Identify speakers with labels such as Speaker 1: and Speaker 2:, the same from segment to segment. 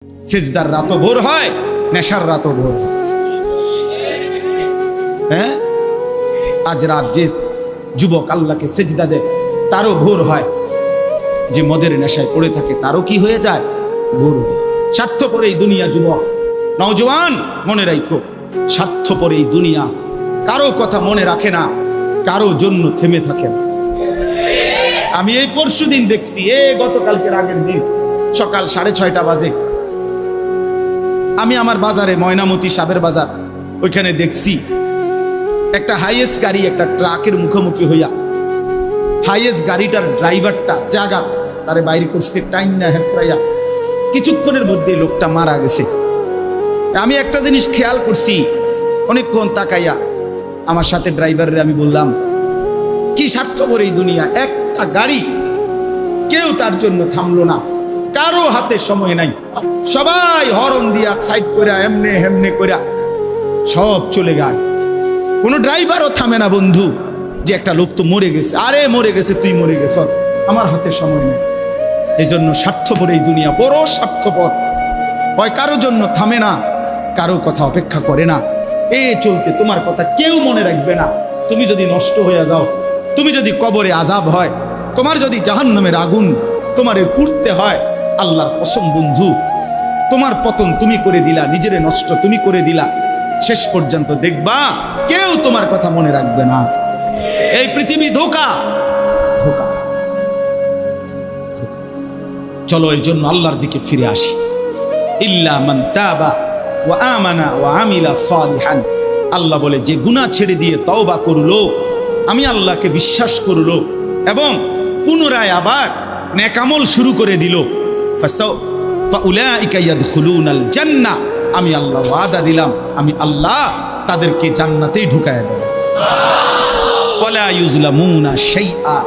Speaker 1: সিজদার রাতও ভোর হয়, নেশার রাতও ভোর হয়। হ্যাঁ, আজ রাত যে যুবক আল্লাহকে সিজদা দেয় তারও ভোর হয়, যে মদের নেশায় পড়ে থাকে তারও কি হয়ে যায়, ভোর হয়। স্বার্থপর এই দুনিয়া যুবক, নওজওয়ান মনে রাখো, স্বার্থপর এই দুনিয়া কারো কথা মনে রাখে না, কারো জন্য থেমে থাকে না। আমি এই পরশুদিন দেখছি, গতকালকের আগের দিন সকাল 6:30 বাজে আমি আমার বাজারে, ময়নামতি সাবের বাজার, ওইখানে দেখছি একটা হাইয়েস্ট গাড়ি একটা ট্রাকের মুখোমুখি হইয়া, হাইয়েস্ট গাড়িটার ড্রাইভারটা জাগাত তারে বাইরে করছে টাইম না হেসরাইয়া, কিছুক্ষণের মধ্যে লোকটা মারা গেছে। আমি একটা জিনিস খেয়াল করছি, অনেকক্ষণ তাকাইয়া আমার সাথে ড্রাইভারের আমি বললাম, কি স্বার্থপর এই দুনিয়া, একটা গাড়ি কেউ তার জন্য থামলো না, কারো হাতে সময় নাই, সবাই হরন দিয়া সাইড করে এমনে হেমনে করে সব চলে যায়, কোনো ড্রাইভারও থামে না বন্ধু, যে একটা লোক তো মরে গেছে, আরে মরে গেছে, তুই মরে গেছ, আমার হাতে সময় নেই। এই জন্য স্বার্থপর এই দুনিয়া, বড় স্বার্থপর, হয় কারো জন্য থামে না, কারো কথা অপেক্ষা করে না। চলতে তোমার কথা কেউ মনে রাখবে না। তুমি যদি নষ্ট হয়ে যাও, তুমি যদি কবরে আযাব হয়, তোমার যদি জাহান্নামের আগুন তোমারে পুড়তে হয়, আল্লাহর কসম বন্ধু, তোমার পতন তুমি করে দিলা, নিজেরে নষ্ট তুমি করে দিলা, শেষ পর্যন্ত দেখবা কেউ তোমার কথা মনে রাখবে না। এই পৃথিবী ধোঁকা, ধোঁকা। চলো এই জন্য আল্লাহর দিকে ফিরে আসি। ইল্লা মান তাবা ওয়া আমানা ওয়া আমিলা সালিহান, আল্লাহ বলে যে গুনাহ ছেড়ে দিয়ে তওবা করলো, আমি আল্লাহকে বিশ্বাস করলো এবং পুনরায় আবার নেক আমল শুরু করে দিল, ফাউলাইকা ইয়াদখুলুনাল জান্নাহ, আমি আল্লাহ ওয়াদা দিলাম, আমি আল্লাহ তাদেরকে জান্নাতেই ঢুকায়া দেব। ওয়ালা ইউজলামুনা শাইআ,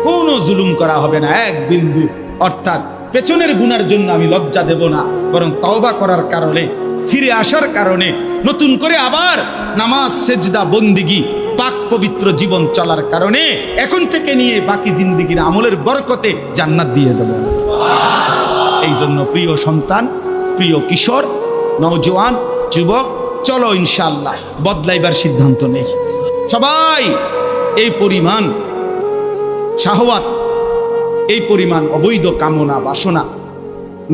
Speaker 1: কোনো জুলুম করা হবে না এক বিন্দু। অর্থাৎ পেছনের গুনার জন্য আমি লজ্জা দেব না, বরং তওবা করার কারণে, ফিরে আসার কারণে, নতুন করে আবার নামাজ সেজদা বন্দিগি পাক পবিত্র জীবন চলার কারণে এখন থেকে নিয়ে বাকি জিন্দেগির আমলের বরকতে জান্নাত দিয়ে দেব। এই জন্য প্রিয় সন্তান, প্রিয় কিশোর, নওজওয়ান, যুবক, চলো ইনশাআল্লাহ বদলাইবার সিদ্ধান্ত নেই। সবাই এই পরিমাণ শাহওয়াত, এই পরিমাণ অবৈধ কামনা বাসনা,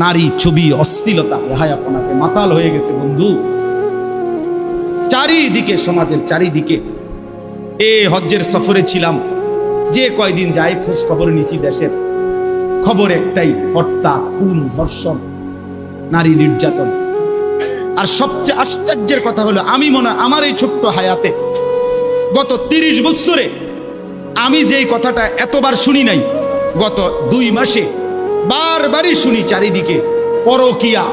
Speaker 1: নারী ছবি, অশ্লীলতা, বেহায়াপনাতে মাতাল হয়ে গেছে বন্ধু চারিদিকে, সমাজের চারিদিকে। হজ্জের সফরে ছিলাম, যে কয়দিন যাই খোঁজ খবর নিছি, দেশের খবর একটাই, হত্যা, খুন, ধর্ষণ, নারী নির্যাতন। আর সবচেয়ে আশ্চর্যের কথা হলো, আমি মনে হয় আমার এই ছোট্ট হায়াতে গত 30 বছরে আমি যেই কথাটা এতবার শুনি নাই, গত 2 মাসে বারবারই শুনি চারিদিকে পরকিয়া।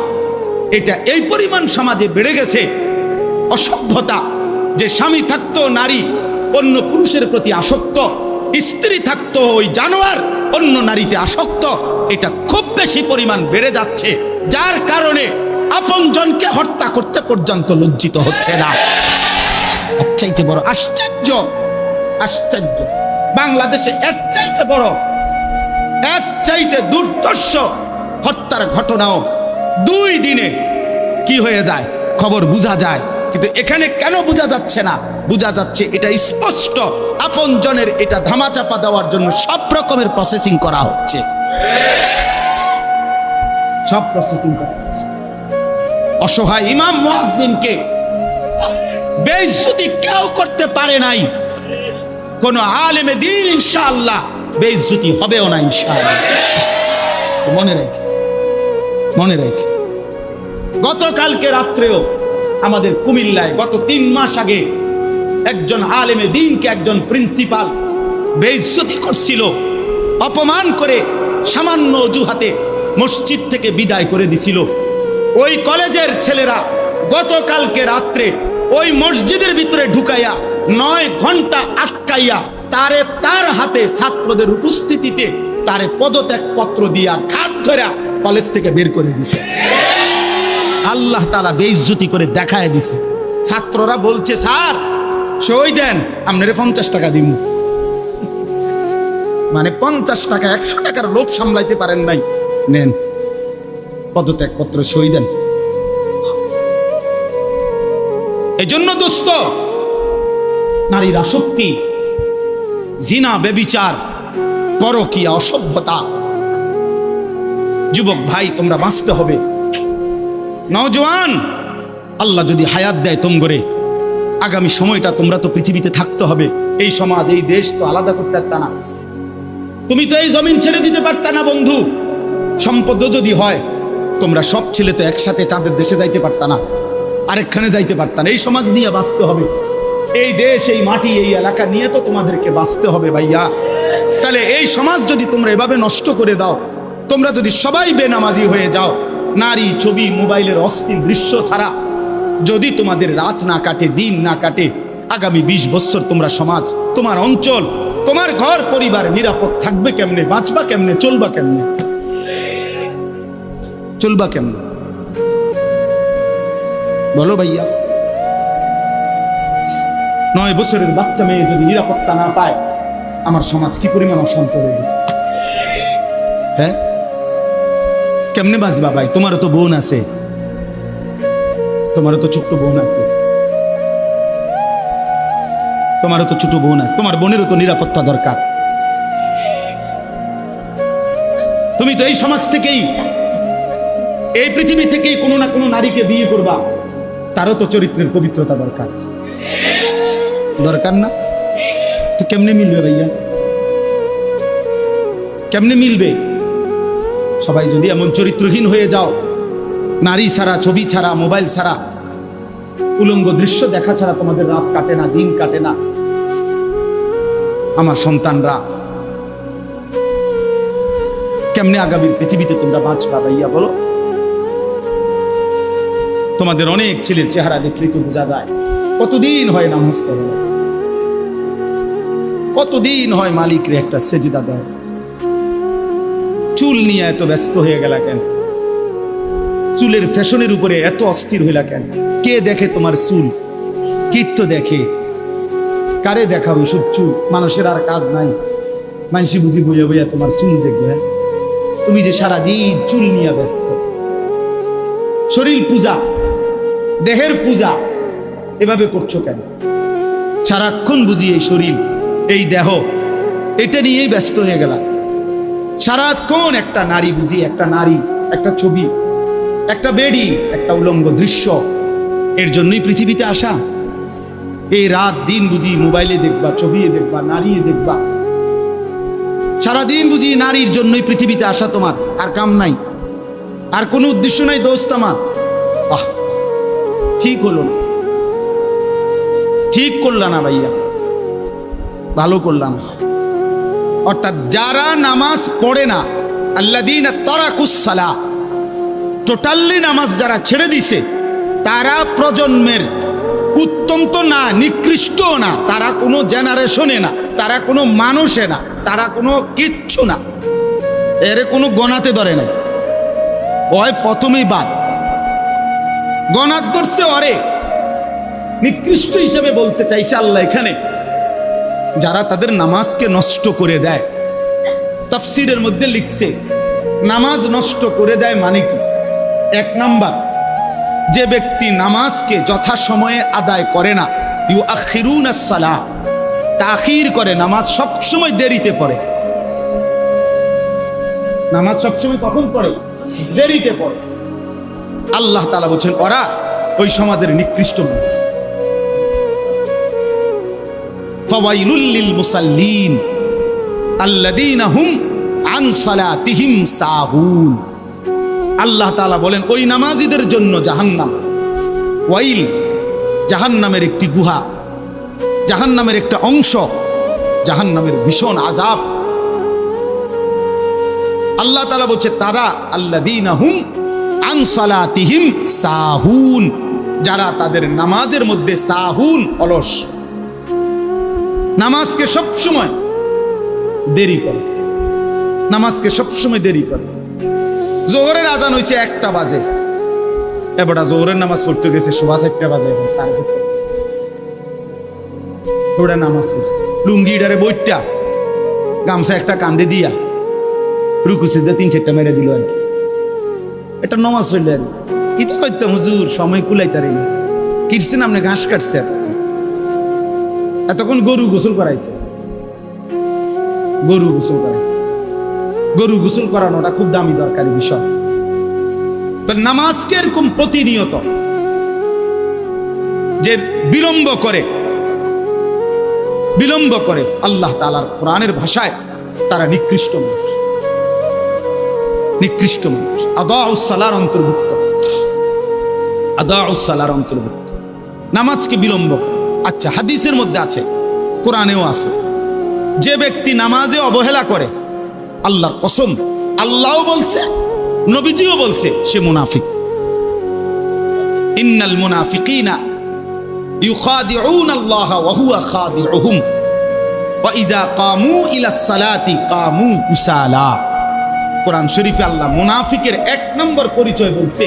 Speaker 1: এটা এই পরিমাণ সমাজে বেড়ে গেছে, অসভ্যতা, যে স্বামী থাকতো নারী অন্য পুরুষের প্রতি আসক্ত, স্ত্রী থাকতো ওই জানোয়ার অন্য নারীতে আসক্ত, এটা খুব বেশি পরিমাণ বেড়ে যাচ্ছে, যার কারণে আপনজনকে হত্যা করতে পর্যন্ত লজ্জিত হচ্ছে না। এর চাইতে বড় আশ্চর্য, আশ্চর্য বাংলাদেশে এর চাইতে বড়, এর চাইতে দুর্ধর্ষ হত্যার ঘটনাও 2 দিনে কি হয়ে যায় খবর বোঝা যায়। কিন্তু এখানে কেন বোঝা যাচ্ছে না? বোঝা যাচ্ছে এটা স্পষ্ট, আপনজনের এটা ধামাচাপা দেওয়ার জন্য সব রকমের প্রসেসিং করা হচ্ছে, সব প্রসেসিং করা হচ্ছে। অসহায় ইমাম মুয়াজ্জিনকে বেইজ্জতি কেউ করতে পারে নাই, কোন আলেমে দ্বীন ইনশাআল্লাহ বেইজ্জতি হবেও না ইনশাআল্লাহ। মনে রেখে, মনে রেখে, গতকালকে রাত্রেও আমাদের কুমিল্লায় গত 3 মাস আগে একজন আলেমে দ্বীনকে একজন প্রিন্সিপাল বেইজ্জতি করছিল, অপমান করে সামান্য অজুহাতে মসজিদ থেকে বিদায় করে দিছিল। ওই কলেজের ছেলেরা গতকালকে রাত্রে ওই মসজিদের ভিতরে ঢুকাইয়া 9 ঘন্টা আটকাইয়া তারে, তার হাতে ছাত্রদের উপস্থিতিতে তারে পদত্যাগ পত্র দিয়া ঘাট ধরে কলেজ থেকে বের করে দিছে। আল্লাহ তাআলা বেইজ্জতি করে দেখায় দিছে। ছাত্ররা বলছে, স্যার সই দেন, আপনারে 50 টাকা দিব। মানে 50 টাকা, 100 টাকার লোভ সামলাইতে পারেন নাই, নেন। পদত্যাগপত্র সই দেন। এই জন্য দোস্ত, নারীর আসক্তি, জিনা, ব্যভিচার, পরকীয়া, অসভ্যতা, যুবক ভাই তোমরা বাঁচতে হবে। নওজোয়ান, আল্লাহ যদি হায়াত দেয় তোমরে, আগামী সময়টা তোমরা তো পৃথিবীতে থাকতে হবে। এই সমাজ, এই দেশ তো আলাদা করতে পারতা না, তুমি তো এই জমিন ছেড়ে দিতে পারতা না বন্ধু। সম্পদ যদি হয়, তোমরা সব ছেলে তো একসাথে চাঁদের দেশে যাইতে পারতা না, আরেকখানে যাইতে পারতা না। এই সমাজ নিয়ে বাঁচতে হবে, এই দেশ, এই মাটি, এই এলাকা নিয়ে তো তোমাদেরকে বাঁচতে হবে ভাইয়া। তাহলে এই সমাজ যদি তোমরা এভাবে নষ্ট করে দাও, তোমরা যদি সবাই বেনামাজি হয়ে যাও, নারী, ছবি, মোবাইলের অস্থির দৃশ্য ছাড়া যদি তোমাদের রাত না কাটে, দিন না কাটে, আগামী 20 বছর তোমরা সমাজ, তোমার অঞ্চল, তোমার ঘর পরিবার নিরাপদ থাকবে কেমনে? বাঁচবা কেমনে? চলবা কেমনে? চলবা কেমনে বলো ভাইয়া? 9 বছরের বাচ্চা মেয়ে যদি নিরাপত্তা না পায়, আমার সমাজ কি পরিমাণ অশান্ত হয়ে গেছে। হ্যাঁ, কেমনে বাঁচবা ভাই? তোমারও তো বোন আছে, তোমারও তো ছোট্ট বোন আছে, তোমারও তো ছোট বোন আছে, তোমার বোনেরও তো নিরাপত্তা দরকার। তুমি তো এই সমাজ থেকেই, এই পৃথিবী থেকেই কোনো না কোনো নারীকে বিয়ে করবা, তারও তো চরিত্রের পবিত্রতা দরকার, দরকার না? তো কেমনে মিলবে ভাইয়া? কেমনে মিলবে? সবাই যদি এমন চরিত্রহীন হয়ে যাও, নারী ছাড়া, ছবি ছাড়া, মোবাইল ছাড়া, উলঙ্গ দৃশ্য দেখা ছাড়া তোমাদের রাত কাটে না, দিন কাটে না, আমার সন্তানরা কেমনে আগামীর পৃথিবীতে তোমরা বাঁচবা ভাইয়া বলো? তোমাদের অনেক ছেলের চেহারা দেখলেই তো বোঝা যায় কতদিন হয় নামাজ পড়ে, কতদিন হয় মালিকরে একটা সেজদা দেয়। চুল নিয়ে এত ব্যস্ত হয়ে গেলা কেন? চুলের ফ্যাশনের উপরে এত অস্থির হইলা কেন? কে দেখে তোমার চুল? কীর্ত দেখে? কারে দেখাবো এসব চুল? মানুষের আর কাজ নাই, মানুষই বুঝি বইয়া বইয়া তোমার চুল দেখবে। তুমি যে সারাদিন চুল নিয়ে ব্যস্ত, শরীর পূজা, দেহের পূজা এভাবে করছো কেন? সারাক্ষণ বুঝি এই শরীর, এই দেহ, এটা নিয়েই ব্যস্ত হয়ে গেলা। সারাক্ষণ একটা নারী বুঝি, একটা নারী, একটা ছবি, একটা বেডি, একটা উলঙ্গ দৃশ্য, এর জন্যই পৃথিবীতে আসা। এই রাত দিন বুঝি মোবাইলে দেখবা, ছবি দেখবা, নারী দেখবা, সারাদিন বুঝি নারীর জন্যই পৃথিবীতে আসা। তোমার আর কাম নাই, আর কোনো উদ্দেশ্য নাই দোস্ত আমার। ঠিক হলো না, ঠিক করলা না ভাইয়া, ভালো করলাম। অর্থাৎ যারা নামাজ পড়ে না, আল্লাযীনা তারাকুস সালাহ, টোটালি নামাজ যারা ছেড়ে দিছে, তারা প্রজন্মের উত্তম তো না, নিকৃষ্ট না, তারা কোনো জেনারেশনে না, তারা কোনো মানুষে না, তারা কোনো কিচ্ছু না, এর কোনো গণাতে ধরে না। ওই প্রথমেই বাদ গণাত করছে, অরে নিকৃষ্ট হিসেবে বলতে চাইছে আল্লাহ এখানে যারা তাদের নামাজকে নষ্ট করে দেয়। তাফসীরের মধ্যে লিখছে নামাজ নষ্ট করে দেয় মানে কি? 1 নাম্বার, যে ব্যক্তি নামাজকে যথাসময়ে আদায় করে না, ইউআখিরুনাস সালাহ, তাখির করে, নামাজ সবসময় দেরিতে পড়ে। নামাজ সবসময় কখন পড়ে? দেরিতে পড়ে। আল্লাহ তাআলা বলছেন ওরা ওই সমাজের নিকৃষ্ট মানুষ। ফাওয়াইলুল লিল মুসাল্লিন আল্লাযীনা হুম আন সালাতিহিম সাহুন। আল্লাহ তাআলা বলেন ওই নামাজীদের জন্য জাহান্নাম। ওয়াইল, জাহান্নামের একটি গুহা, জাহান্নামের একটা অংশ, জাহান্নামের ভীষণ আযাব। আল্লাহ তাআলা বলছে তারা আল্লাযীনা হুম আন সালাতিহিম সাহুন, যারা তাদের নামাজের মধ্যে সাহুন, অলস, নামাজকে সবসময় দেরি করে, নামাজকে সবসময় দেরি করে। জোহরের আজান হইছে 1টা বাজে, এবারে জোহরের নামাজ পড়তে গেছে 1:15 বাজে, এখন 4:30 ওরা নামাজ পড়ছে লুঙ্গিটারে বইটা, গামছা একটা কান্দে দিয়া, রুকু সিজদা 3-4টা মেরে দিল আর কি। এটা নমাজ হইলেন কি তো করতাম হুজুর, সময় কুলাইতারি না। কিটছেন আপনি, ঘাস কাটছে, এতক্ষণ গরু গোসল করাইছে, গরু গোসল করাইছে। গরু গোসল করানোটা খুব দামি দরকারি বিষয়। নামাজকে এরকম প্রতিনিয়ত যে বিলম্ব করে আল্লাহ তাআলার কোরআনের ভাষায় তারা নিকৃষ্ট মানুষ, নিকৃষ্ট মানুষ। আদাউস সালার অন্তর্ভুক্ত, আদাউস সালার অন্তর্ভুক্ত নামাজকে বিলম্ব। আচ্ছা, হাদিসের মধ্যে আছে, কোরআনেও আছে, যে ব্যক্তি নামাজে অবহেলা করে, আল্লাহর কসম, আল্লাহও বলছে, নবীজিও বলছে, সে মুনাফিক। ইন্নাল মুনাফিকিনা ইউখাদিউনা আল্লাহ ওয়া হুয়া খাদিউহুম ওয়া ইযা কামু ইলাস সালাতি কামু কুসালা। কোরআন শরীফে আল্লাহ মুনাফিকের এক নম্বর পরিচয় বলছে,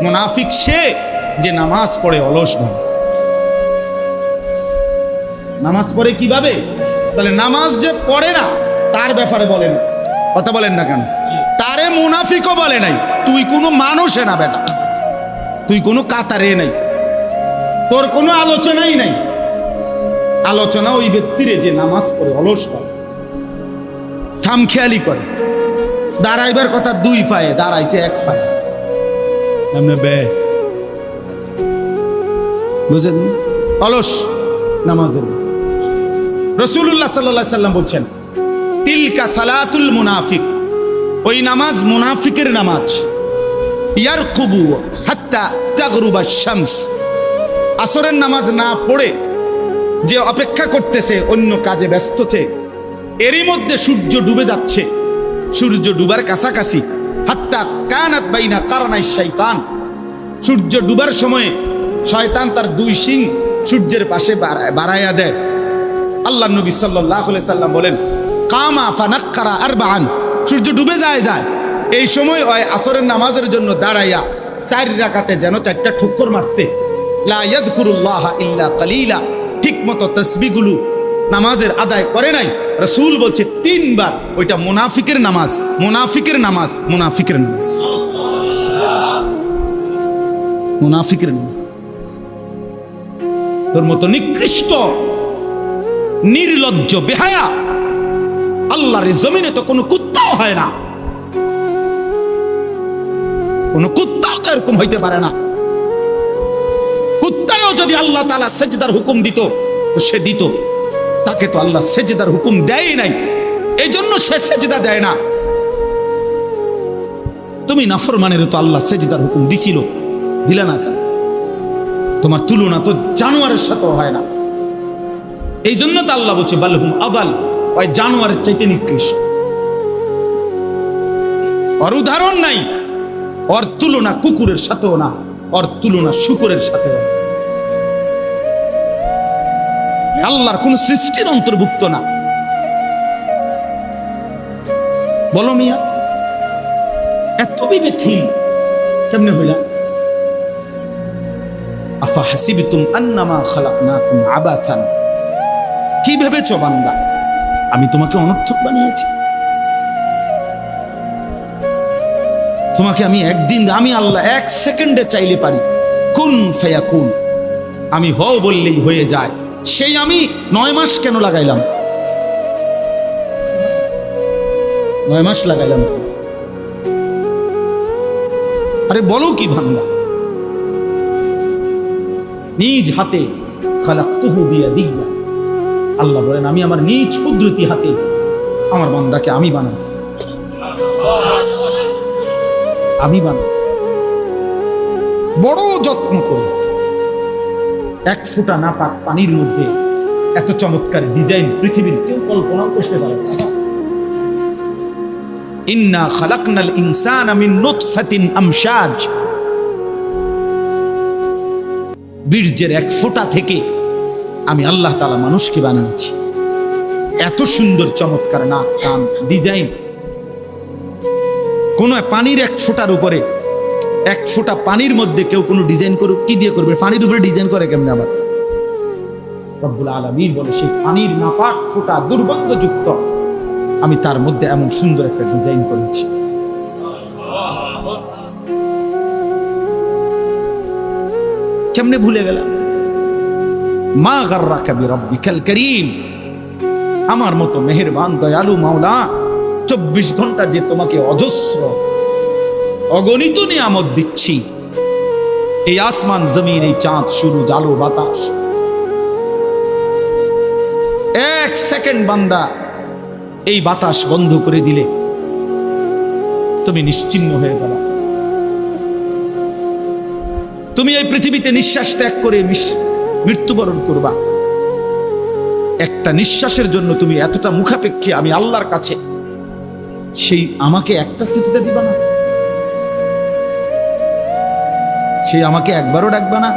Speaker 1: মুনাফিক সে যে নামাজ পড়ে অলসভাবে। নামাজ পড়ে কিভাবে? তাহলে নামাজ যে পড়ে না তার ব্যাপারে বলেন, কথা বলেন না কেন? তারে মুনাফিকও বলে নাই। তুই কোনো মানুষে না বেটা, তুই কোনো কাতারে নাই, তোর কোনো আলোচনাই নাই। আলোচনা ওই ব্যক্তিরে যে নামাজ পড়ে অলসভাবে, খামখেয়ালি করে। দাঁড়াইবার কথা দুই পায়ে, দাঁড়াইছে এক পায়ে, বুঝেন? অলস নামাজের। রাসূলুল্লাহ সাল্লাল্লাহু আলাইহি সাল্লাম বলছেন, তিলকা সালাতুল মুনাফিক, ওই নামাজ মুনাফিকের নামাজ। ইয়ারকুবু হাত্তা তাগরুবা শামস, আসরের নামাজ না পড়ে যে অপেক্ষা করতেছে, অন্য কাজে ব্যস্তছে, এরই মধ্যে সূর্য ডুবে যাচ্ছে, সূর্য ডুবার কাছাকাছি। হাত্তা কানাত বাইনা কারনাই শয়তান, সূর্য ডুবার সময়ে শয়তান তার দুই শিং সূর্যের পাশে বাড়াইয়া দেয়। আল্লাহ নবী সাল্লাল্লাহু আলাইহি সাল্লাম বলেন, কামা ফানাক্কারা আরবাআন, সূর্য ডুবে যায়, এই সময় ওই আসরের নামাজের জন্য দাঁড়াইয়া 4 রাকাতে যেন 4টা ঠুক্কর মারছে। লা ইয়াযকুরুল্লাহ ইল্লা কালিলা, ঠিক মতো তাসবিহগুলো নামাজের আদায় করে নাই। রাসূল বলছে 3 বার, ওইটা মুনাফিকের নামাজ, মুনাফিকের নামাজ, মুনাফিকের নামাজ, মুনাফিকের নামাজ। তোর মতো নিকৃষ্ট নির্লজ্জ বেহায়া আল্লাহর জমিনে তো কোনো কুত্তাও হয় না, কোনো কুত্তাও তো এরকম হইতে পারে না। কুত্তাও যদি আল্লাহ তাআলা সেজদার হুকুম দিত তো সে দিত, তাকে তো আল্লাহ সেজদার হুকুম দেয় নাই, এই জন্য সে সেজদা দেয় না। তুমি নাফরমানের তো আল্লাহ সেজদার হুকুম দিছিল, দিলা না কেন? তোমার তুলনা তো জানোয়ারের সাথেও হয় না। এই জন্য তো আল্লাহ বলছে বালহুম আদাল, ওই জানোয়ারের চাইতে নিকৃষ্ট। ওর উদাহরণ নাই, ওর তুলনা কুকুরের সাথেও না, ওর তুলনা শুকরের সাথেও না। আল্লাহর কোন সৃষ্টির অন্তর্ভুক্ত না। বলো মিয়া, এত বিবেকহীন কেমনে হইলা? আফা হাসিবতুম আন্নামা খালাকনাকুম আবাসান, কি ভেবেছো বান্দা আমি তোমাকে অনর্থক বানিয়েছি? তোমাকে আমি একদিন, আমি আল্লাহ 1 সেকেন্ডে চাইলে পারি, কুন ফায়াকুন, আমি হও বললেই হয়ে যায়। সেই আমি 9 মাস কেন লাগাইলাম? 9 মাস লাগাইলাম। আরে বলো কি বান্দা, নিজ হাতে খালাকতুহু বিয়াদিয়া, আল্লাহ বলেন আমি আমার নিজ কুদরতি হাতে আমার বান্দাকে আমি বানাইছি, আমি বানাইছি। বড় যত্ন করে 1 ফোঁটা নাপাক পানির মধ্যে এত চমৎকার ডিজাইন পৃথিবীর কেউ কল্পনাও করতে পারে না। ইন্না খালাকনাল ইনসানা মিন নুতফাতিন আমশাজ, বীর্যের 1 ফোঁটা থেকে আমি আল্লাহ তাআলা মানুষকে বানিয়েছি। এত সুন্দর চমৎকার নাক কান ডিজাইন। কোন পানির 1 ফোঁটার উপরে, 1 ফোঁটা পানির মধ্যে কেউ কোনো ডিজাইন করুক, কি দিয়ে করবে? পানির উপরে ডিজাইন করে কেমনে? আবার রব্বুল আলামিন বলে সেই পানির নাপাক ফোঁটা দুর্গন্ধযুক্ত, আমি তার মধ্যে এমন সুন্দর একটা ডিজাইন করেছি। কেমনে ভুলে গেলাম? মা গাররাকা বিরাব্বিকাল কারীম, আমার মতো মেহেরবান দয়ালু মাওলা 24 ঘন্টা যে তোমাকে অজস্র অগণিত নিয়ামত দিচ্ছি, এই আসমান জমিন, এই চাঁদ সূরজ আলো বাতাস, 1 সেকেন্ড বান্দা এই বাতাস বন্ধ করে দিলে তুমি নিশ্চিহ্ন হয়ে যাবে। তুমি এই পৃথিবীতে নিঃশ্বাস ত্যাগ করে মৃত্যুবরণ করবা। একটা নিঃশ্বাসের জন্য তুমি এতটা মুখাপেক্ষী আমি আল্লাহর কাছে, সেই আমাকে একটা সিজদা দিবা না? সেই আমাকে একবারও ডাকবা না?